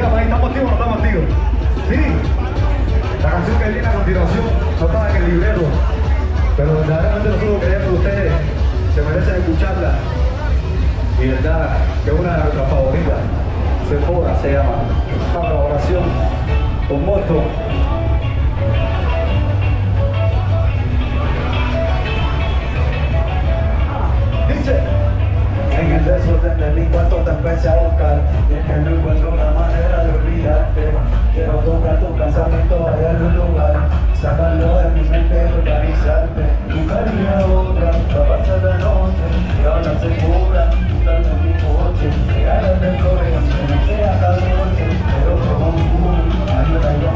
Dígame ahí, ¿estamos activos o no estamos activos? Sí. La canción que viene a continuación no estaba en el libreto, pero verdaderamente nosotros creemos que ustedes se merecen escucharla. Y verdad que es una de nuestras favoritas. Sephora se llama. Una colaboración con Mosto. Dice. En el desorden de mi cuarto te empecé a buscar, y es que no encuentro la manera de olvidarte. Quiero tocar tu pensamiento, hay algún lugar, sacarlo de mi mente y organizarte. Buscaría otra, para pasar la noche, y ahora se cura, buscando en mi coche. Llegar al recorrido, aunque no sea cada noche, pero como un boom, ayuda yo.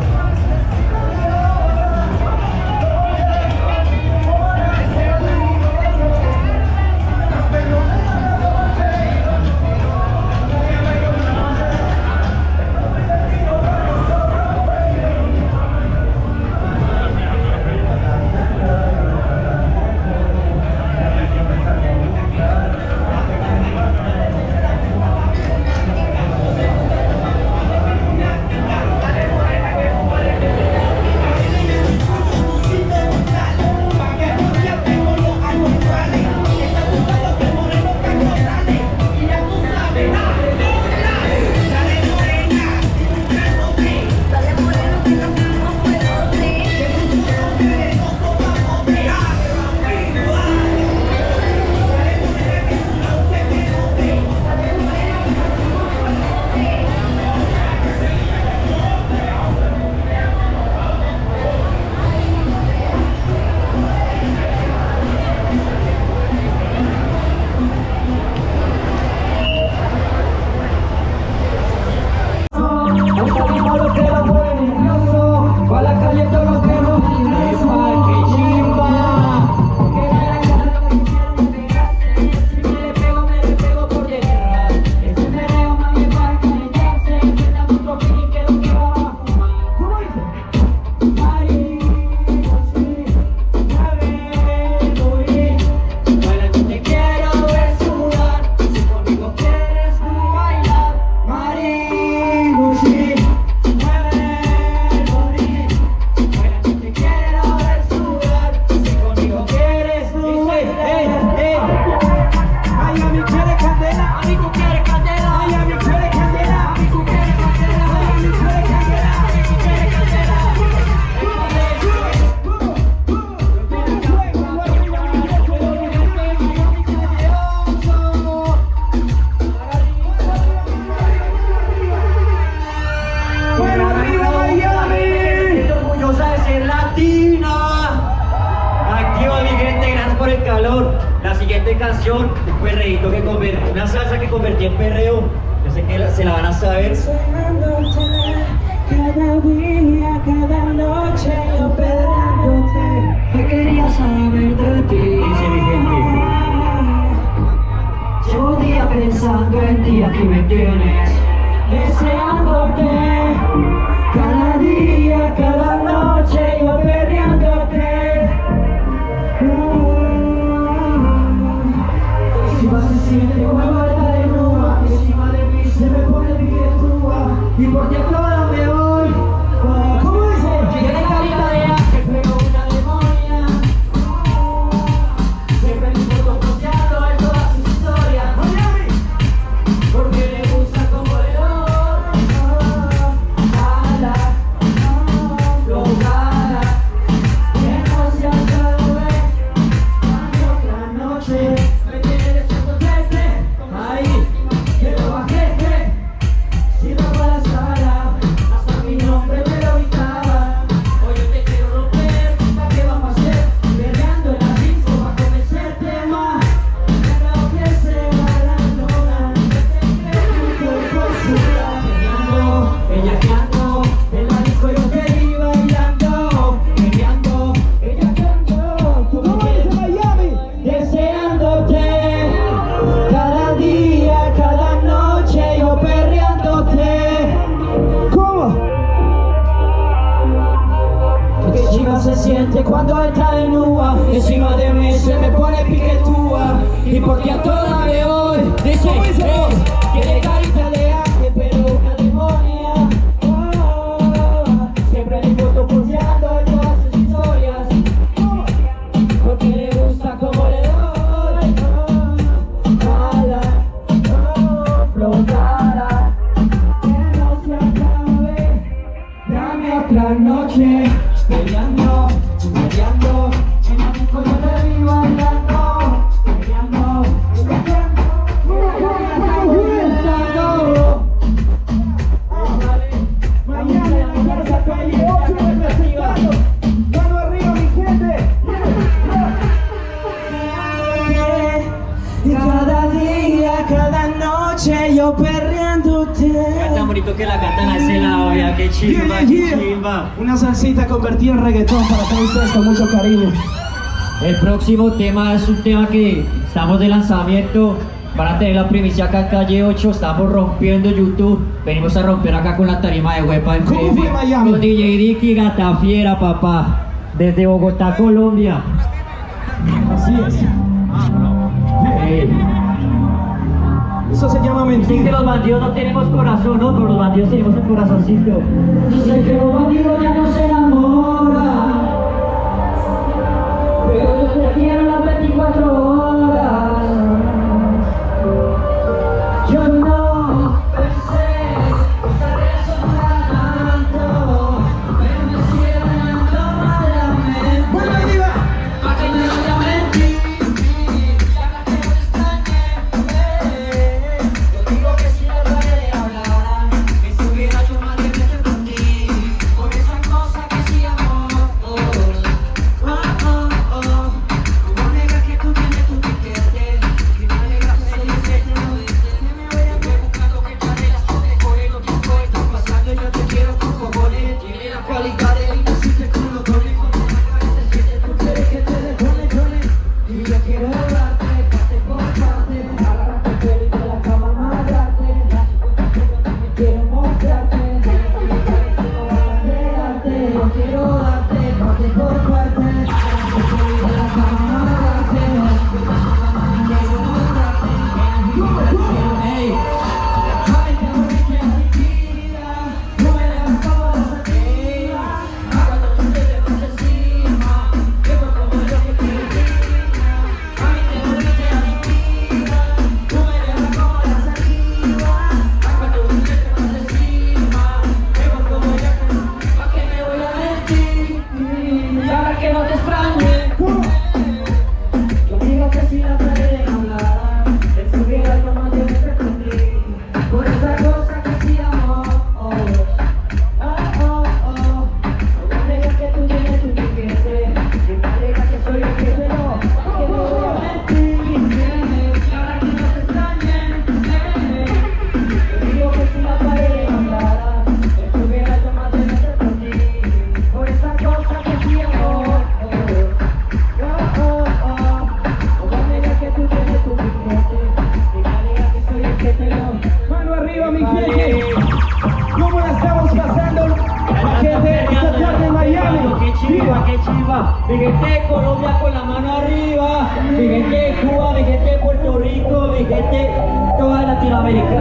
La siguiente canción, un perreíto que convertí, una salsa que convertí en perreo. Yo sé que se la van a saber. Cada día, cada noche, yo perreándote. Yo quería saber de ti. Dice mi gente. Llevo un día pensando en ti, aquí me tienes, deseándote. Cada día, cada noche, yo perreándote. Siente una balda de nube, encima de mí se me pone mi criatura, y por ti toda me voy. ¿Cómo dice? Tiene carita de ángel, pero una demonia. Siempre mi foto posteando en todas sus historias, porque le gusta como león. Jala, lo jala, que no se acabe. Otra noche me tiene ahí, quiero bajete, si no para la sala, hasta bonito que la cantan a ese lado, vea, qué chimba, qué chimba. Una salsita convertida en reggaetón para todos ustedes con mucho cariño. El próximo tema es un tema que estamos de lanzamiento. Van a tener la primicia acá en Calle 8, estamos rompiendo YouTube. Venimos a romper acá con la tarima de Huepa ¿Cómo FM. fue Miami? Con DJ Ricky Gatafiera, papá. Desde Bogotá, Colombia. Así es. Eso se llama Dicen que mentira. los bandidos no tenemos corazón, ¿no? Pero los bandidos tenemos el corazoncito. Dicen que los bandidos ya no se enamoran, pero yo te quiero las 24 horas. Yo no pensé que estaría sonando, pero me sigue dañando malamente. ¡Vuelve arriba! Pa' que no voy a mentir, ya que no extrañé. Yo digo que si la radio le hablara, que estuviera yo más de frente por ti, por esa cosa que sí amor. ¿Cómo negas que tú tienes tu piquete? Y no negas que yo te lo dije. Me voy a ver buscando que echaré las cosas por el tiempo está pasando y yo te quiero con cojones. Tiene la cualidad de indecirte con los dones. Tú quieres que te descone. Y yo quiero darte parte por parte, agarrarte el pelo y de la cama amarrarte. También quiero mostrarte, no vas a negarte. Yo quiero darte parte por parte, agarrarte el pelo y de la cama amarrarte. Quiero mostrarte, hey. Ay, qué bonita es mi vida, no me dejas como la sativa. Cuando tú te pones encima, que por como yo que quiero niña. Ay, qué bonita es mi vida, no me dejas como la sativa. Cuando tú te pones encima, que por como yo que ¿pa' qué me voy a mentir? Y ahora que no te extrañe, yo digo que si la pared hablara, estuviera yo más de frente por ti, por esa cosa que sí amor. No me digas que tú tienes tu piquete, y me alegas que soy el que te lo, que no voy a mentir. Y ahora que no te extrañe, yo digo que si la pared hablara, estuviera yo más de frente por ti, por esa cosa que sí amor. No me digas que tú tienes tu piquete, y me alegas que soy el que te lo. Mano arriba, mi gente. ¿Cómo la estamos pasando? La gente esta tarde en Miami. Qué chiva, qué chiva. Mi gente de Colombia con la mano arriba. Mi gente de Cuba, mi gente de Puerto Rico, mi gente toda Latinoamérica.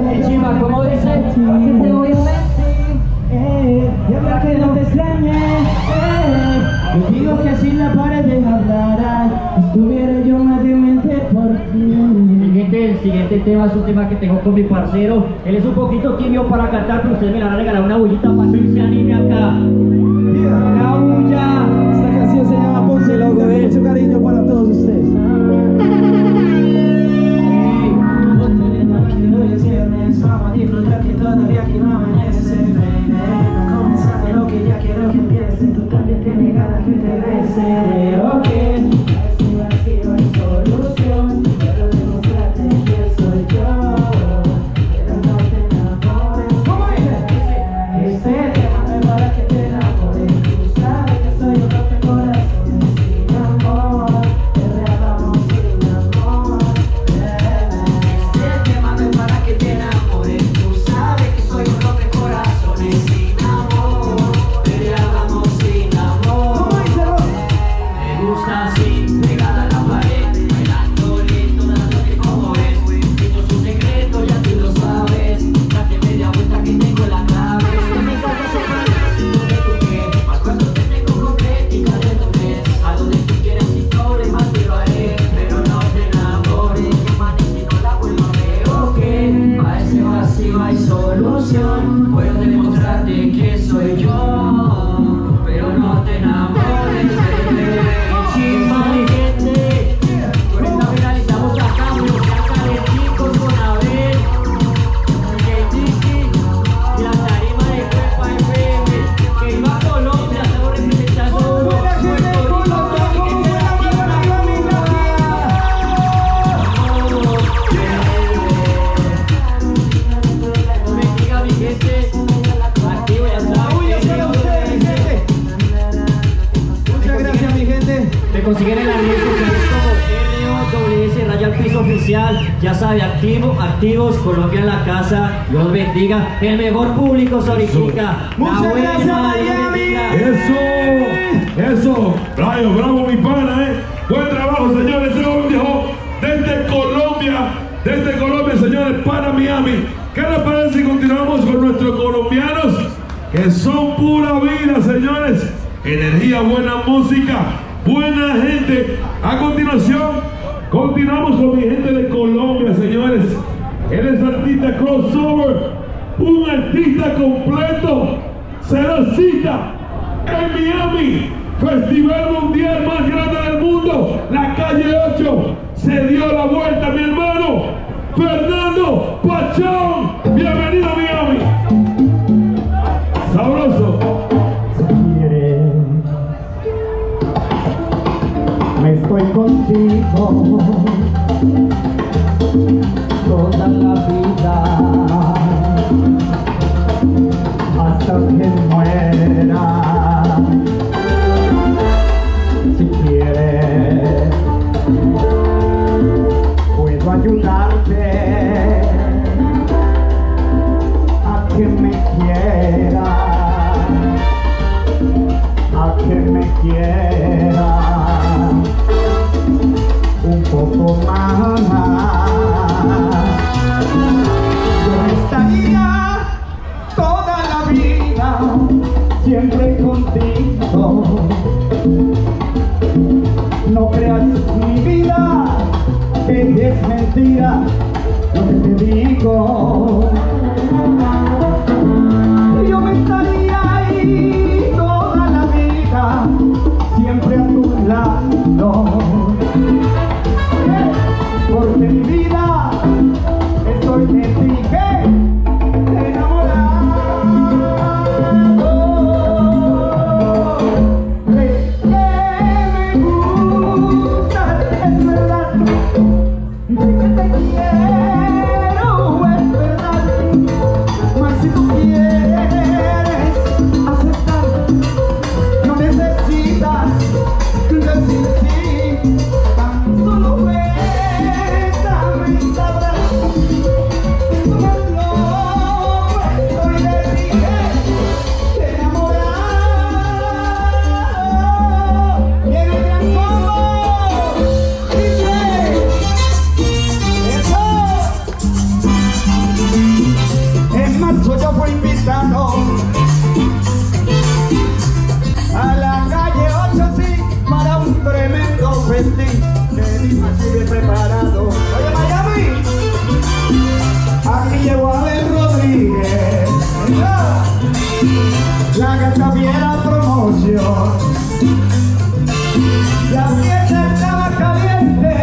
Qué chiva, ¿cómo dice? ¿Para qué te voy a mentir? Y ahora que no te extrañe, yo digo que si la pared hablara, estuviera yo más demente por ti. Mi gente, el siguiente tema es un tema que tengo con mi parcero. Él es un poquito tibio para cantar, pero ustedes me la van a regalar una bullita para que él se anime acá. Una bulla. Esta canción se llama Ponce Loco, de mucho cariño para todos ustedes. Hoy es viernes, vamos a disfrutar que todavía aquí no amanece, baby. Comenzando lo que ya quiero que empiece, tú también tienes ganas que te bese, ok. Aquí no hay solución, pero demostrarte que soy yo, pero no te enamores. ¿Cómo dice? Este tema no es para que te enamores, tú sabes que soy un rompecorazón sin amor, perreábamos sin amor, este tema no es para que te enamores, tú sabes que soy un rompecorazones sin amor, perreábamos sin amor. ¿Cómo dice vos? Me gusta así, pegada a la pared, bailando lento, dándote como es. Esto es un secreto, ya tú lo sabes. Date media vuelta que tengo la clave. Me encanta ese pedacito de tu piel, más cuando te tengo concrética de tu vez. A donde tú quieras sin problemas te lo haré, pero no te enamores, que maneje no la vuelvo a ver. Ok, a ese vacío hay solución. Puedo demostrarte que soy yo, pero no te enamores, baby. Chimba, mi gente. Con esta finalizamos acá, muy acá de chicos con Abel, DJ Tiki y la tarima de Huepa FM. Que iba a Colombia, estamos representando Puerto Rico, mi gente de Latinoamérica. de activos, Colombia en la casa, Dios bendiga, el mejor público Soriquica, Muchas gracias, Miami. Eso, bravo mi pana, buen trabajo, señores. Desde Colombia, señores, para Miami. ¿Qué les parece si continuamos con nuestros colombianos? Que son pura vida, señores. Energía, buena música, buena gente. A continuación, continuamos con mi gente de Colombia, señores. Él es artista crossover, un artista completo. Se da cita en Miami, Festival Mundial más grande del mundo, la calle 8. Se dio la vuelta, mi hermano Fernando Pachón. Bienvenido a Miami. Sabroso. Me estoy contigo toda la vida hasta que muera. Si quieres, puedo ayudarte a que me quieras, a que me quieras un poco más. Yo estaría toda la vida siempre contigo. No creas mi vida, que es mentira lo que te digo. Yo me estaría ahí toda la vida siempre a tu lado. Porque mi vida estoy en ti, enamorado. De que me gustas, es verdad. De que te quiero, es verdad. Mas si tú quieres aceptar, no necesitas decir sí. Tan solo a la calle 8, sí, para un tremendo festín que ni me preparado. Oye, Miami, aquí llegó Abel Rodríguez, la que tuviera promoción. La fiesta estaba caliente,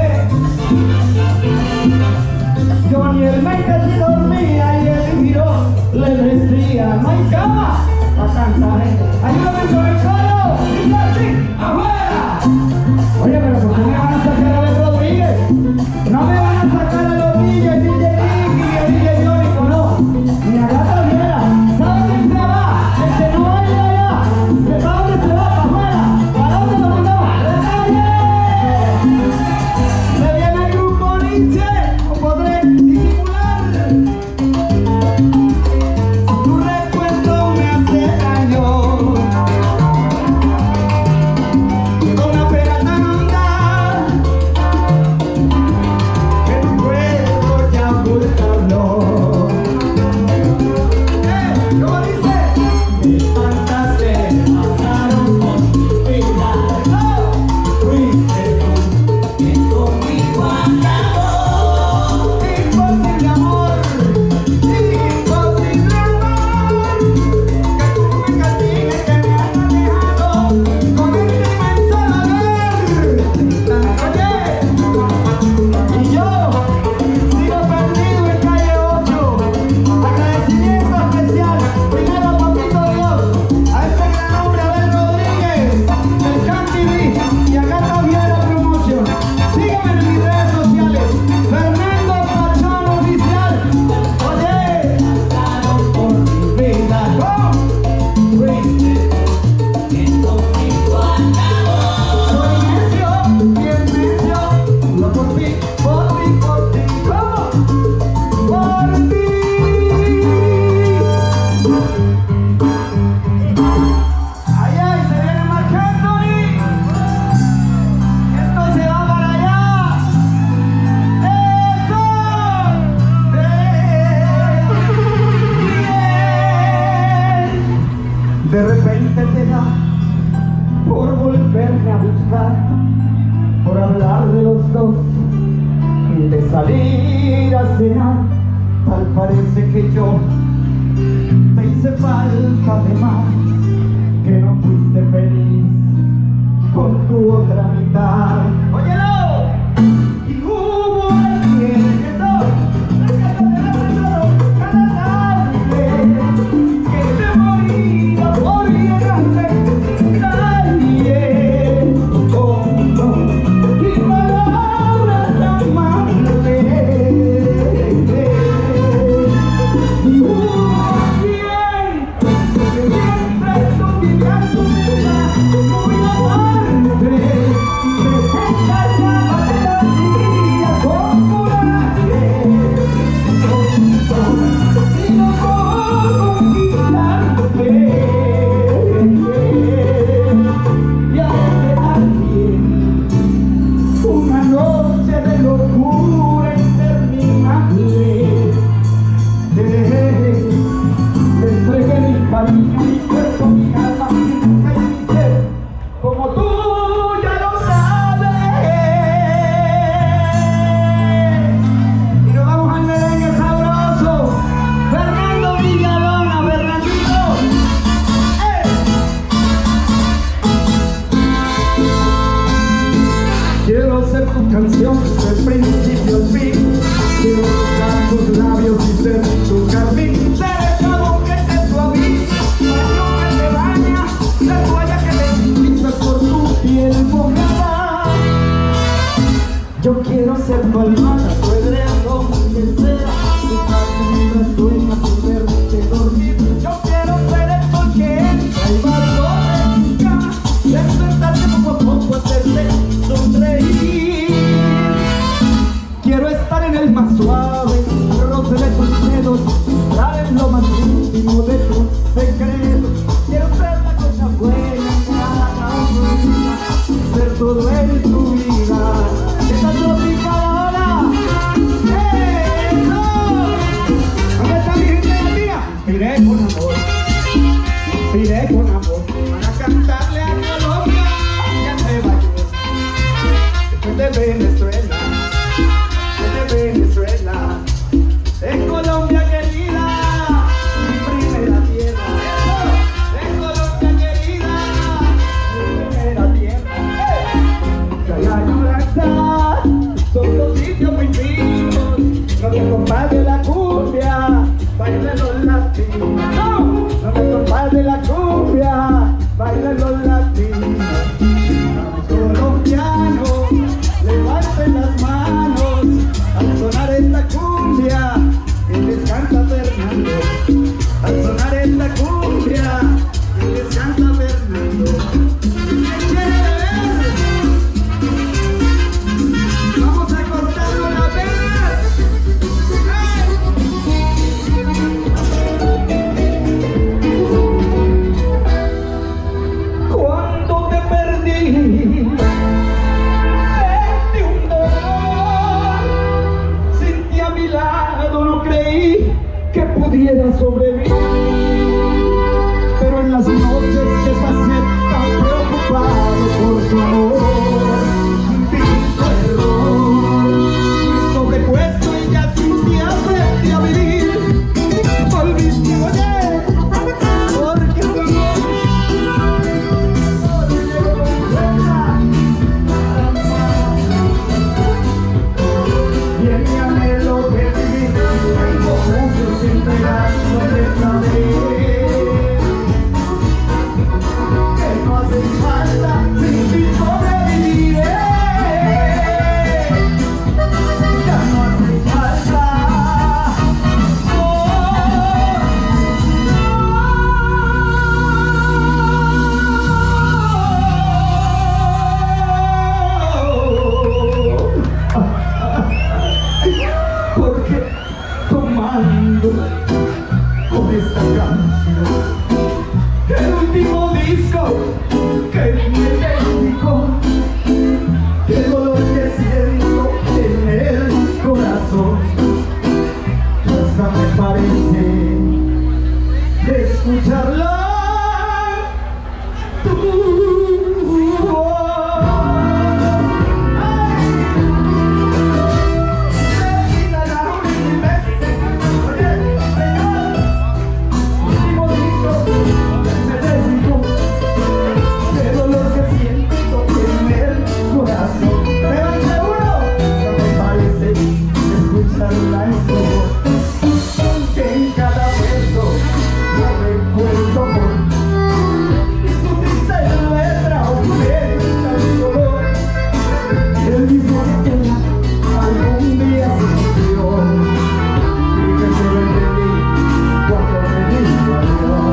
Johnny el Mente si dormía y el giro le decía, no hay cama para tanta gente. Ayúdame con el coro, dice así, afuera. Oye, pero ¿por qué me van a sacar a Abel Rodríguez? No me van a sacar a los DJs, DJ Nicky y el DJ Jónico, no. Ni a Gata Viera. ¿Saben quién se va? El que no baila allá. ir a cenar. Tal parece que yo te hice falta de más, que no fuiste feliz con tu otra mitad. ¡Óyelo! Y hubo alguien que se moría por llegarte. Nadie contó y palabras amables. Y hubo alguien que siempre estuviera en su vida muy aparte, que engañaba de la vida con coraje, y no pudo conquistarte. Y a ese alguien, una noche de locura interminable, te entregué mi cariño, mi cuerpo, mi alma, mi ser, como tú ya lo sabes. Y nos vamos al merengue sabroso. Fernando Villalona, Fernandito. Quiero ser tu canción del principio al fin. Quiero tocar tus labios y ser tu jardín. Ser el jabón que te suaviza, baño que te baña, la toalla que te desliza por tu piel mojada. Yo quiero ser tu almohada, tu edredón, que sea tu casa, sueña sin verte dormir. Yo quiero ser el sol que entra y va sobre mi cama, despertarte poco a poco, hacerte sonreír. Quiero estar en el más suave roce de tus dedos, entrar en lo más íntimo de tus secretos. Quiero ser la cosa buena, ser todo en tu vida. Esta tropical ahora. ¡Eso! ¿Dónde está mi gente latina? Iré con amor, iré con amor, para cantarle a Colombia y a Nueva York. Después de Venezuela, Venezuela, en Colombia querida, mi primera tierra. En Colombia querida, mi primera tierra. La añoranza son dos sitios muy finos, no te compares la cumbia, baila los latinos. No te compares la cumbia, baila los latinos. Los colombianos, levanten las manos al sonar esta cumbia que les canta Fernando. Al sonar esta cumbia que les canta Fernando. ¿Quién quiere beber? Vamos a cortarlo la pena. Cuando te perdí, sentí un dolor. Sentí a mi lado, no creí que pudiera sobrevivir. Pero en las noches que pasé tan preocupado por tu amor, vi tu error, me sobrepuesto y ya sin ti aprendí a vivir. Volviste a oler, porque tu amor no llegó completa. Y en mi anhelo que viví, tengo mucho sin pegar, no te sabré. Que no hace falta, sin ti sobreviviré. Ya no hace falta. Porque tomando con esta canción, el último disco que me dedicó, el dolor que siento en el corazón, hasta me parece de escucharla tu voz. Ay, que en cada verso yo recuerdo amor. Y su triste letra aumenta el dolor, el mismo que ella algún día sintió, y que se lo entendí cuando me dijo adiós.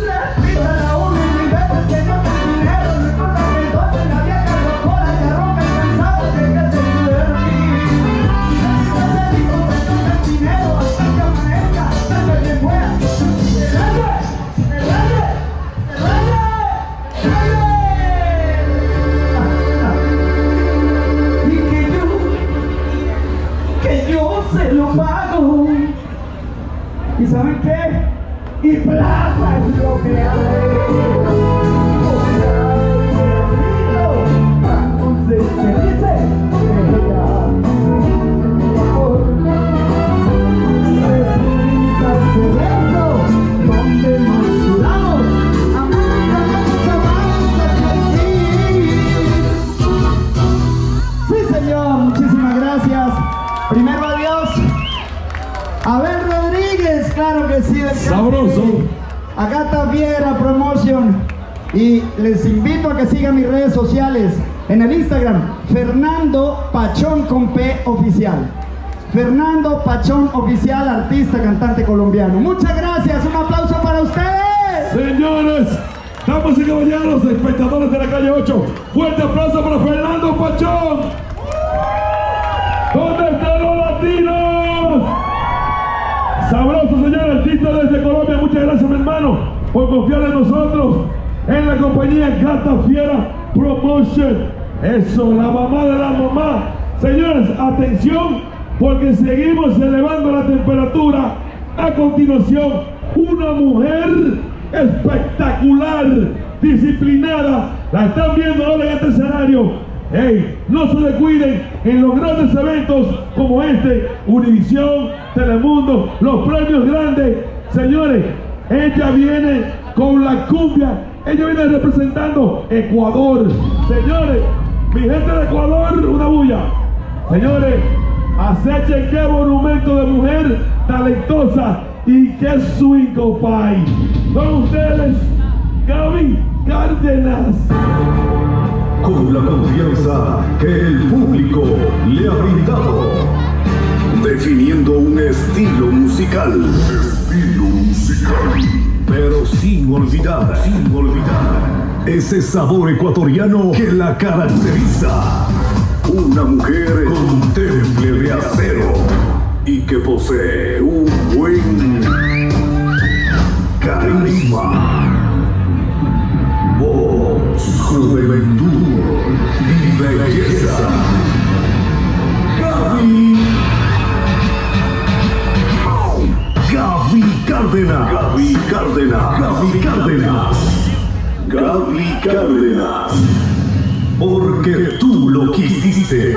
Le pido a la una y mil veces que no te dinero, no importa que entonces la vieja locola ya rompe el cansado de que te duerme. Se lo pago. ¿Y saben qué? Y plata es lo que haré. Entonces me dice ella, mi amor, representa ese beso donde nos juramos amar mucho más que ti. Sí, señor, muchísimas gracias. Primero a Dios. Abel Rodríguez, claro que sí. Sabroso. Acá está Viera Promotion. Y les invito a que sigan mis redes sociales. En el Instagram, Fernando Pachón con P oficial. Fernando Pachón oficial, artista, cantante colombiano. Muchas gracias. Un aplauso para ustedes. Señores, damas y caballeros, espectadores de la calle 8, fuerte aplauso para Fernando Pachón. ¿Dónde están los latinos? Sabroso, señor artista desde Colombia. Muchas gracias, mi hermano, por confiar en nosotros, en la compañía Gata Fiera Promotion. Eso, la mamá de la mamá. Señores, atención, porque seguimos elevando la temperatura. A continuación, una mujer espectacular, disciplinada. La están viendo ahora en este escenario. Hey, no se descuiden en los grandes eventos como este, Univisión, Telemundo, los premios grandes. Señores, ella viene con la cumbia, ella viene representando Ecuador. Señores, mi gente de Ecuador, una bulla. Señores, acechen qué monumento de mujer talentosa y qué swing, compay. Con ustedes, Gaby Cárdenas. Con la confianza que el público le ha brindado, definiendo un estilo musical, pero sin olvidar ese sabor ecuatoriano que la caracteriza. Una mujer con temple de acero y que posee un buen carisma, voz, juventud y belleza. Gaby Cárdenas. Gaby Cárdenas. Porque tú lo quisiste.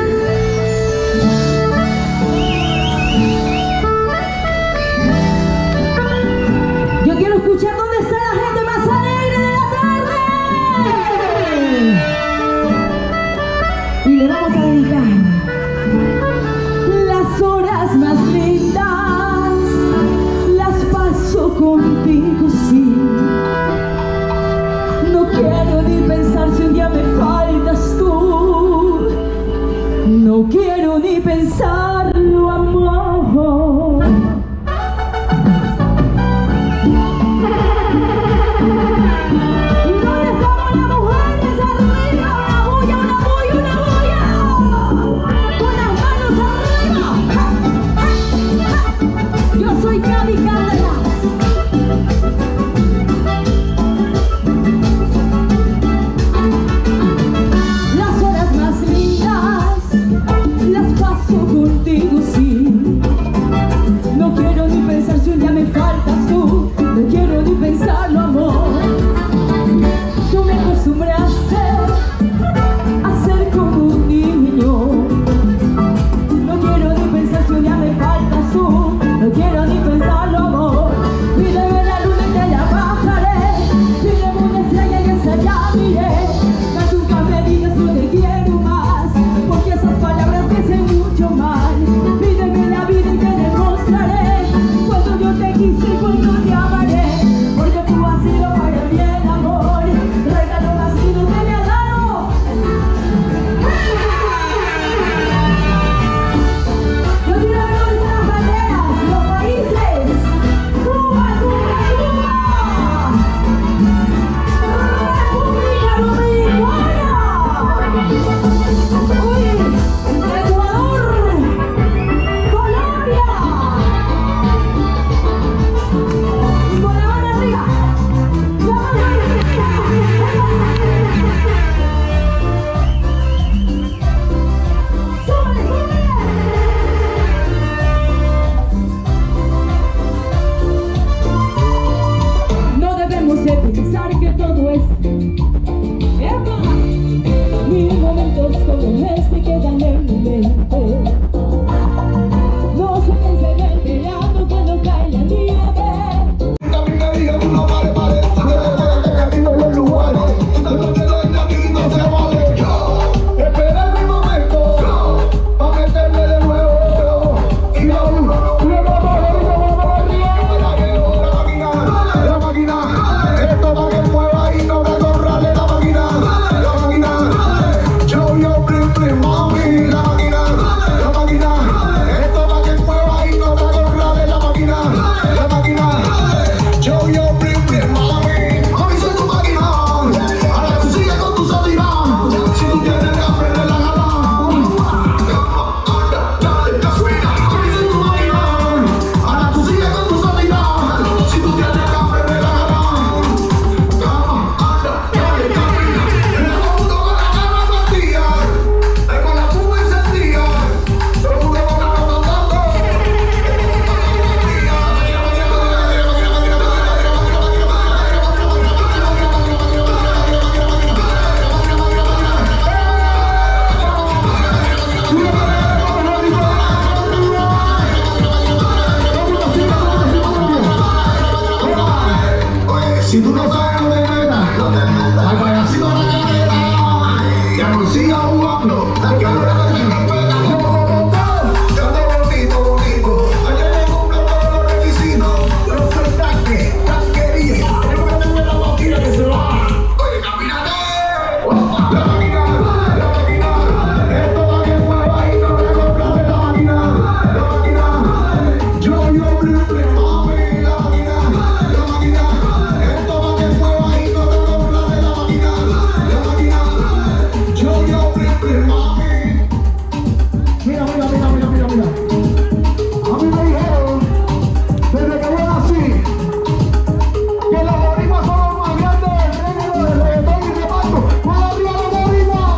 Yo quiero escuchar dónde está la gente más alegre de la tarde. Y le vamos a dedicar las horas más lindas, las paso contigo, sí. No quiero ni pensar si un día me faltas tú. No quiero ni pensarlo, amor. siga jugando. La cabra no se respeta. Canta bonito, bonito. Ayer le compré todos los requisitos. Yo soy tanquería. Tengo que tener la máquina que se va. Oye, camínate. La máquina. Esto va que mueva y no me compraste la máquina. La máquina. Yo, triple, mami, la máquina. La máquina. Esto va que mueva y no me compraste la máquina. La máquina. Yo, triple, mami. Mira. A mí me dijeron, desde que yo nací, que los boricuas son los más grandes del género de reggaetón y reparto. ¡Con arriba los boricuas!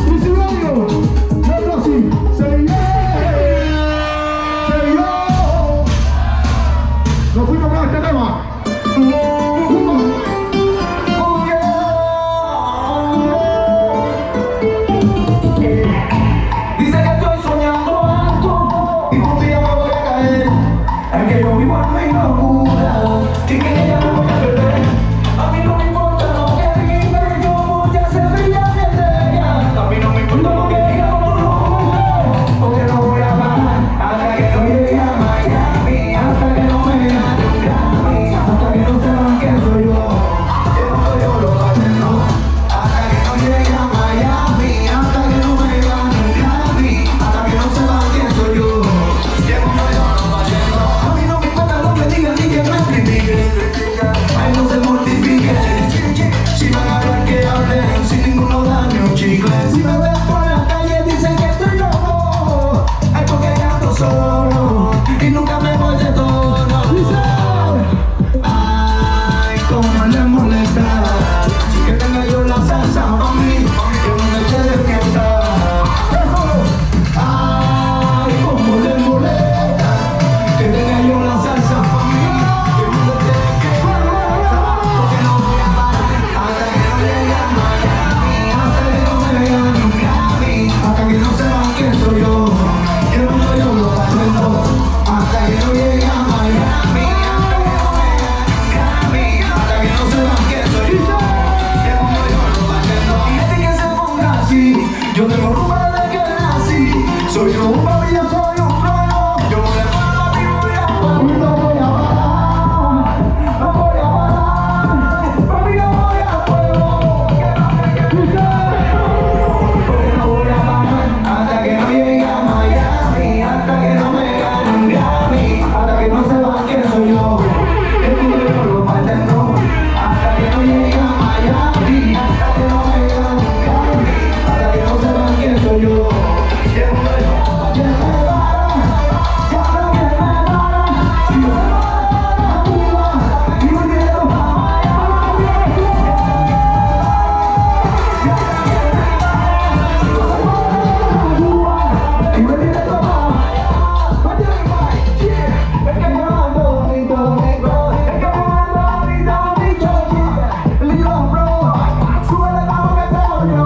Y si yo digo, yo así, se yo. Nos fuimos con este tema. Dice que estoy soñando alto y un día me voy a caer. Es que yo vivo en mi locura y que ella me voy a perder. A mí no me importa lo que diga, yo voy a ser brillante de ella. A mí no me importa lo que diga, porque no voy a parar hasta que no llegue a Miami, hasta que no me gane un Grammy, hasta que no sepan quién soy yo. Que no soy yo lo bartendo. Hasta que no llegue a Miami, hasta que no me gane un Grammy, hasta que no sepan quién soy yo. Que no soy yo lo bartendo. A mí no me importa lo que digan ni que me critiquen. Ay, no se mortifiquen. Si van a hablar que hablen, sin ninguno daño un chicle. Si me ven por la calle dicen que estoy loco. Ay, porque canto solo y nunca me voy de tono. Ay, cómo le molesta que tenga yo la salsa, mami, que no me eche de fiesta. Ay, cómo le molesta que tenga yo la salsa, mami, que no me eche de fiesta. Porque no voy a parar hasta que no llegue a Miami, hasta que no me gane un Grammy, hasta que no sepan quién soy yo. Que no soy yo lo bartendo. Hasta que no llegue a Miami, hasta que no me gane un Grammy, hasta que no sepan quién soy yo. Que no soy yo lo bartendo. Y gente que se ponga así, yo tengo rumba desde que nací. Soy yo un papi, yo soy un trueno. Yo no le paro a ti, voy a parar. No voy a parar, no voy a parar. Papi, no voy a fuego. Porque no voy a parar hasta que no llegue a Miami, hasta que no me gane un Grammy, hasta que no sepan quién soy yo. Que no soy yo lo bartendo. Hasta que no llegue a Miami, hasta que no me gane un Grammy, hasta que no sepan quién soy yo. Que no soy yo. Que me para, que me para. Si yo se para a Cuba y me quiero para Miami. Y me quiero para es que yo ando bonito, bonito. Es que yo ando bonito, bonito. Libro, bro. Súbele la boca que te odio.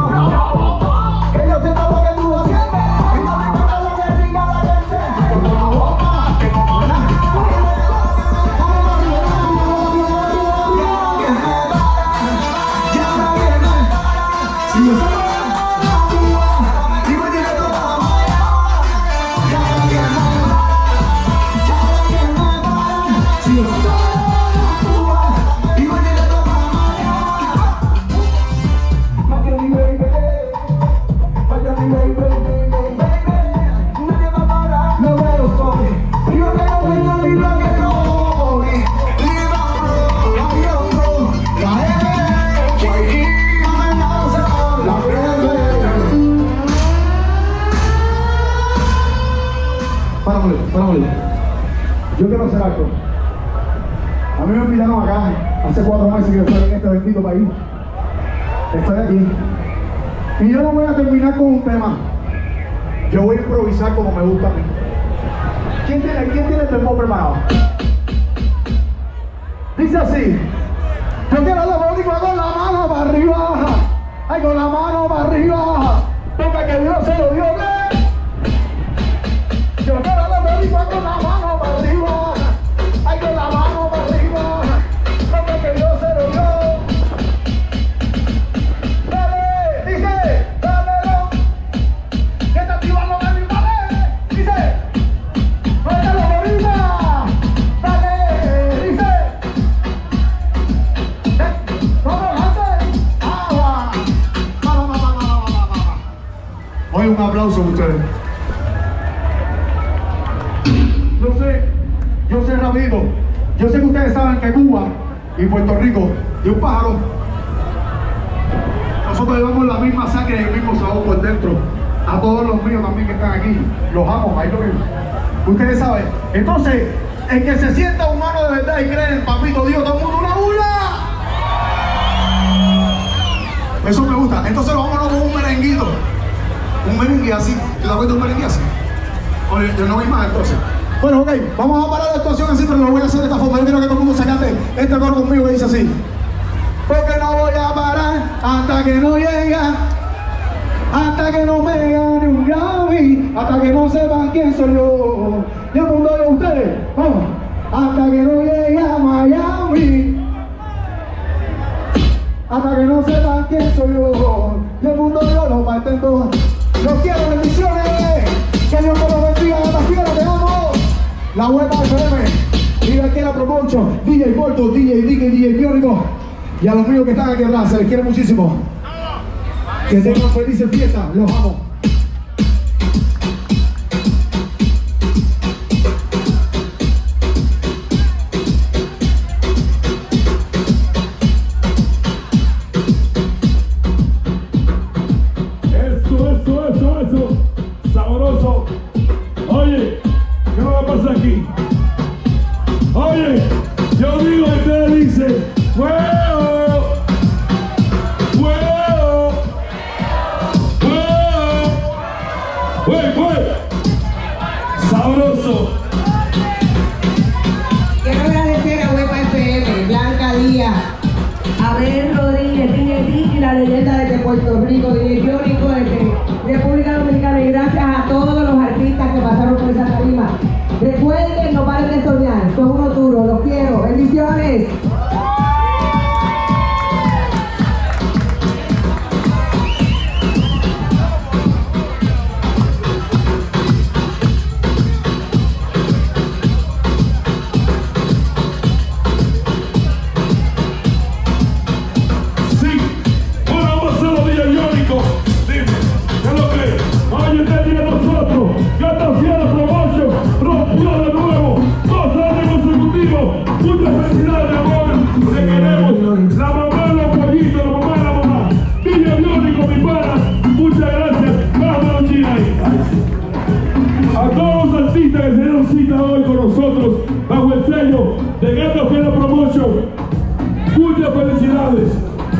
Que yo siento lo que tú sientes. Y no me importa lo que diga la gente. Tengo boca, tengo bola. Que me para, ya nadie me para. Si yo se para a Cuba y me directo para Miami, ya nadie me para. Si yo se para a Cuba y me directo para Miami. Miami, baby. Miami, baby, baby, baby. Nadie me para, no veo soy. Yo tengo una libra que no voy. Libra, bro, avión, bro. La M, Guayí, amenaza, la breve. Para morir. Yo quiero hacer algo. A mí me invitaron acá hace 4 meses que estoy en este bendito país. Estoy aquí. Y yo no voy a terminar con un tema. Yo voy a improvisar como me gusta a mí. ¿Quién tiene el tempo preparado? Dice así. Yo quiero a los boricuas con la mano para arriba. Ay, con la mano para arriba. Porque que Dios se lo dio. Yo quiero a los boricuas con la mano para arriba. Ay, con la mano para arriba. Porque que Dios se lo dio. Dale, dice. Yo sé rápido. Yo sé que ustedes saben que Cuba y Puerto Rico de un pájaro, nosotros llevamos la misma sangre y el mismo sabor por dentro. A todos los míos también que están aquí, los amo, ahí lo que ustedes saben. Entonces, el que se sienta humano de verdad y cree en el papito Dios, todo el mundo una bulla. Eso me gusta. Entonces lo vámonos con un merenguito. Un merengue así. ¿Te das cuenta de un merengue así? Oye, yo no vi más entonces. Bueno, ok, vamos a parar la actuación así, pero lo voy a hacer de esta forma. Yo quiero que todo el mundo se cante este coro conmigo que dice así. Porque no voy a parar hasta que no llega, hasta que no me gane un Grammy, hasta que no sepan quién soy yo. Y el mundo de ustedes, vamos, hasta que no llegue a Miami, hasta que no sepan quién soy yo. Y el mundo yo lo parten todos. Los quiero, bendiciones. Que Dios me los bendiga. La fiera, te amo. La Web FM. Mira aquí la promotion. DJ Porto, DJ Biónico. Y a los míos que están aquí atrás, se les quiere muchísimo. Que tengan felices fiestas. Los amo. Eso, sabroso. Oye, ¿qué va a pasar aquí? Oye, yo digo y ustedes dicen, ¡huevo! ¡Huevo! ¡Huevo! Sabroso. Quiero agradecer a Web FM, Blanca Díaz, Abel Rodríguez, DJ Tiki, la leyenda desde Puerto Rico, DJ Biónico desde República Dominicana, y gracias a todos los artistas que pasaron por esa tarima. Recuerden, no paren de soñar, son unos duros, los quiero, bendiciones.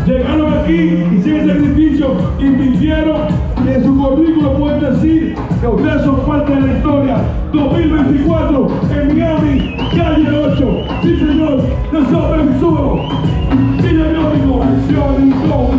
Llegaron aquí, hicieron sacrificio, invirtieron, y en su currículo pueden decir que ustedes son parte de la historia. 2024 en Miami, calle 8. Sí, señor, nosotros en Subo. Dile Biónico, Biónico.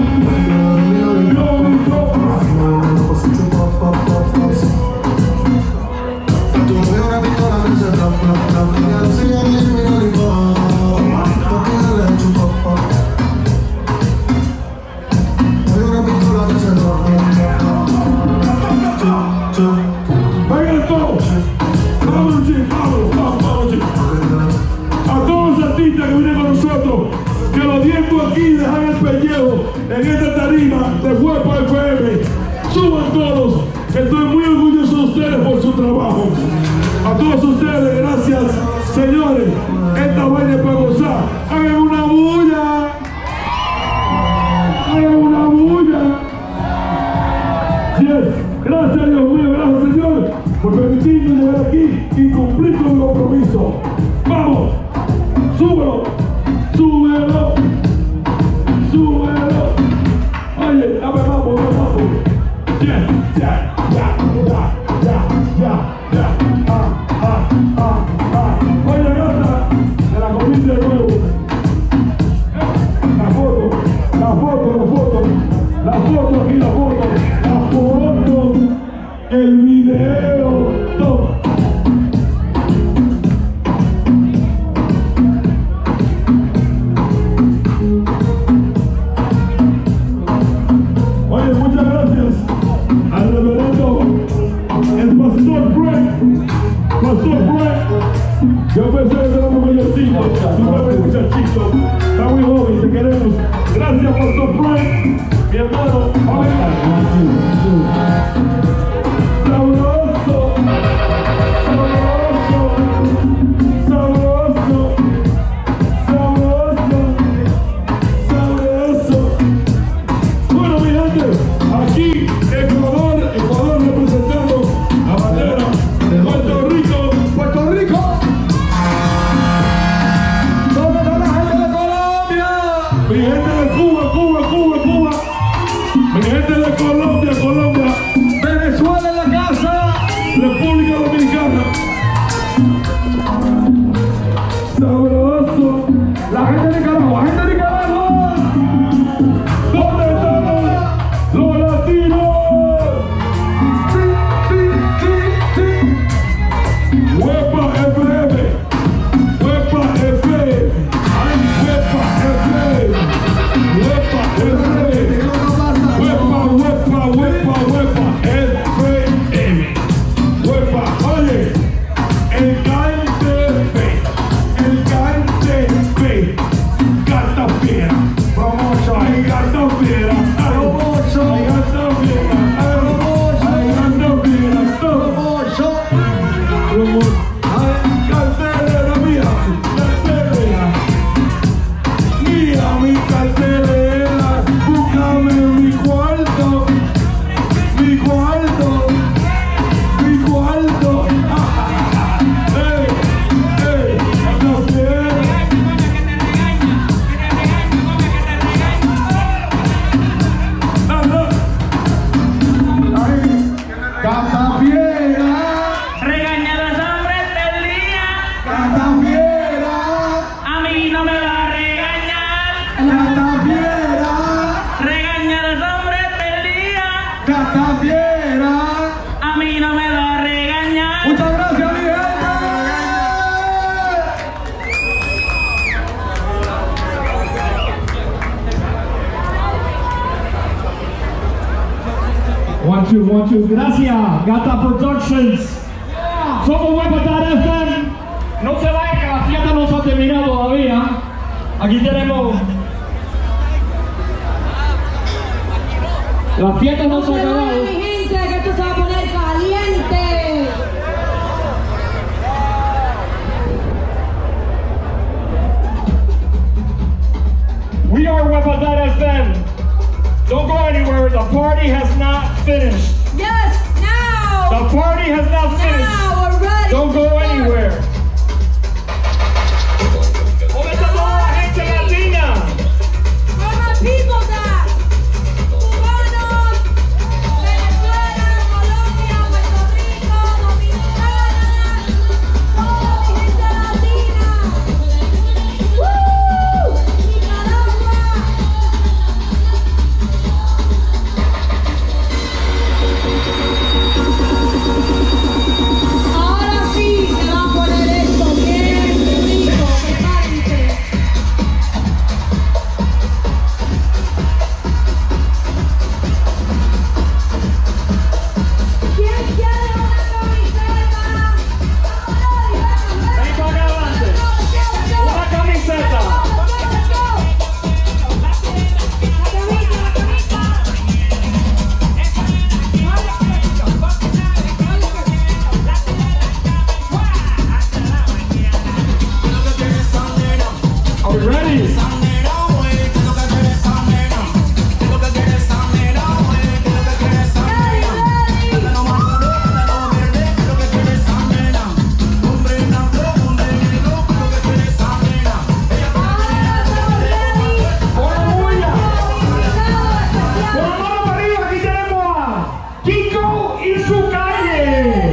A todos los artistas que vienen con nosotros, que los tiempos aquí dejan el pellejo en esta tarima de Web FM, suban todos, que estoy muy orgulloso de ustedes por su trabajo. A todos ustedes, gracias, señores. Esta vaina es para gozar. Hagan una bulla. Hagan una bulla. Yes. Gracias, Dios mío, gracias, Señor, por permitirnos llegar aquí y cumplir con el compromiso. ¡Vamos! ¡Súbelo! ¡Súbelo! ¡Súbelo! Oye, dame vamos. Yes, ya. Oye, gata, te la comiste de nuevo. La foto, el video, todo. Oye, muchas gracias al reverendo, el pastor Frank. Yo pensé que éramos mayorcitos, tú eres muchachito, está muy joven, te queremos. Gracias, pastor Frank, mi hermano. Sabroso. amor. Ay, cartelera mía, cartelera. Mira mi cartelera, búscame mi cuarto, mi cuarto, mi cuarto. No quiero. Catafiera, Regaña a los hombres del día. Catafiera, A mí no me va a regañar. Catafiera, Regaña a los hombres del día. Catafiera. A mí no me va a regañar. Muchas gracias, mi gente. One, two. Gracias, Gata Productions. Somos Huepatar FM. No se vaya que la fiesta no se ha terminado todavía. Aquí tenemos. La fiesta no se ha acabado. Mi gente, que esto se va a poner caliente. We are Huepatar FM. Don't go anywhere. The party has not finished. Yes, now. The party has not finished. Now we're ready. Don't go to start. anywhere. ¿Dónde está toda la gente latina? Where my people's at? Cubanos, Venezuela, Colombia, Puerto Rico, Dominicana, toda mi gente latina. ¡Woo! Nicaragua. Ahora sí se va a poner esto bien rico, prepárense. ¿Quién quiere una camiseta? Ven para acá adelante. Una camiseta. Are we ready? Con la mano para arriba, aquí tenemos a Kiko y su calle.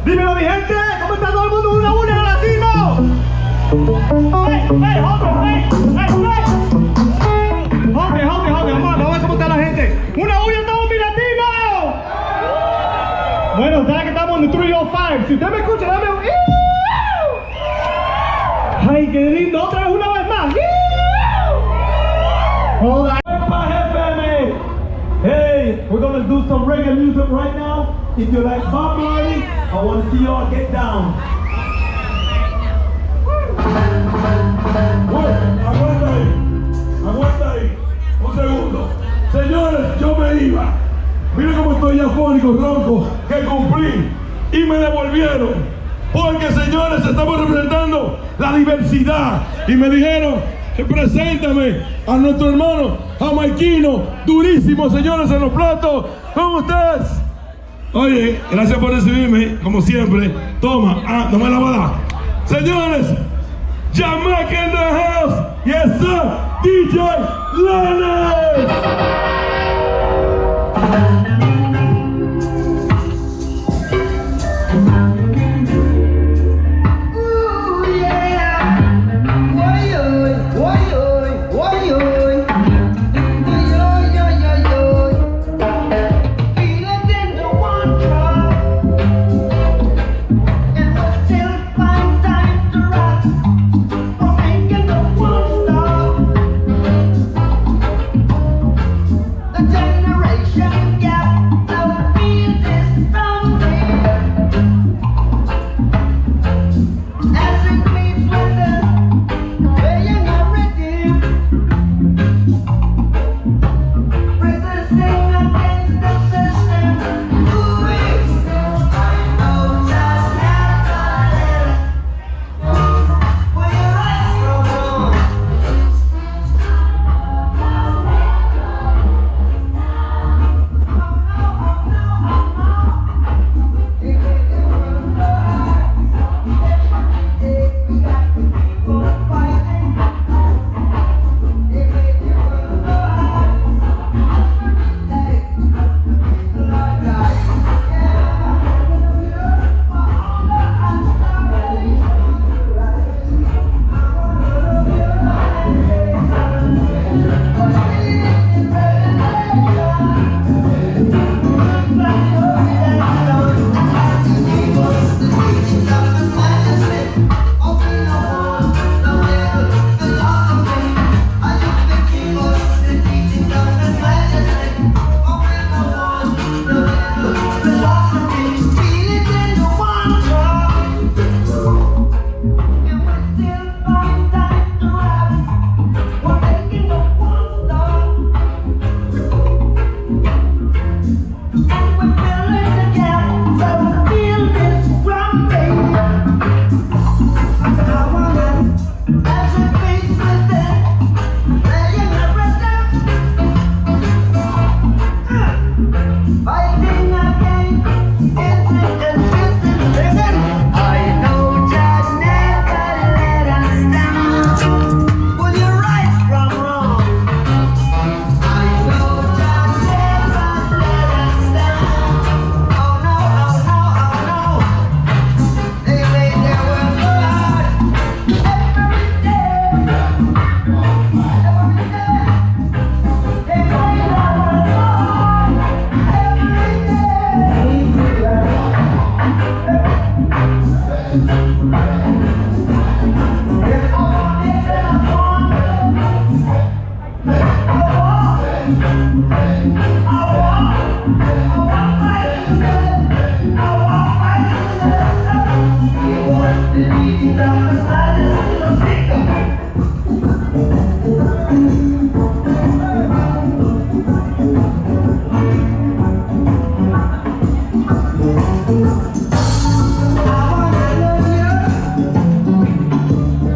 Dímelo, mi gente, ¿cómo está todo el mundo? Una latino. Vamos a ver cómo está la gente. Una estamos mi latino. Bueno, ¿sabes que estamos en 305? Si usted me escucha, dame un... ¡Ay, qué lindo! Otra vez, una vez más. Hola. Hey, we're gonna do some reggae music right now. If you like Bob Marley, I want to see y'all get down. Aguanta ahí, un segundo. Señores, yo me iba. Miren cómo estoy afónico, ronco, que cumplí y me devolvieron. Porque, señores, estamos representando la diversidad. Y me dijeron, preséntame a nuestro hermano jamaiquino, durísimo, señores, en los platos. ¿Cómo ustedes? Oye, gracias por recibirme, como siempre. Toma, no me la va a dar. Señores, Jamaica in the house. Yes, sir. DJ Lennox.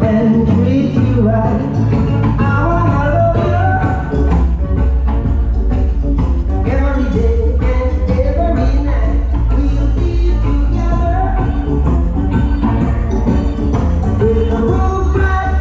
And treat you right. I wanna love you every day and every night. We'll be together with the roof right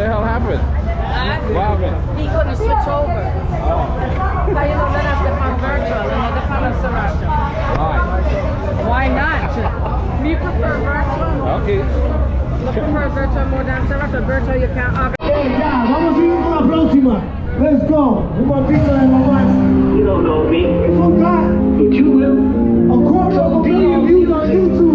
the hell happened? What happened? He couldn't switch over. But you know, let us depend virtual and the depend on Sriracha. Why not? Me prefer virtual. Okay. I prefer virtual more than Sriracha. Virtual you can't have. Ya, vamos a ir con la próxima. Let's go. Un poquito de romance. You don't know me, Forgot but you will. a quarter of a million views on YouTube.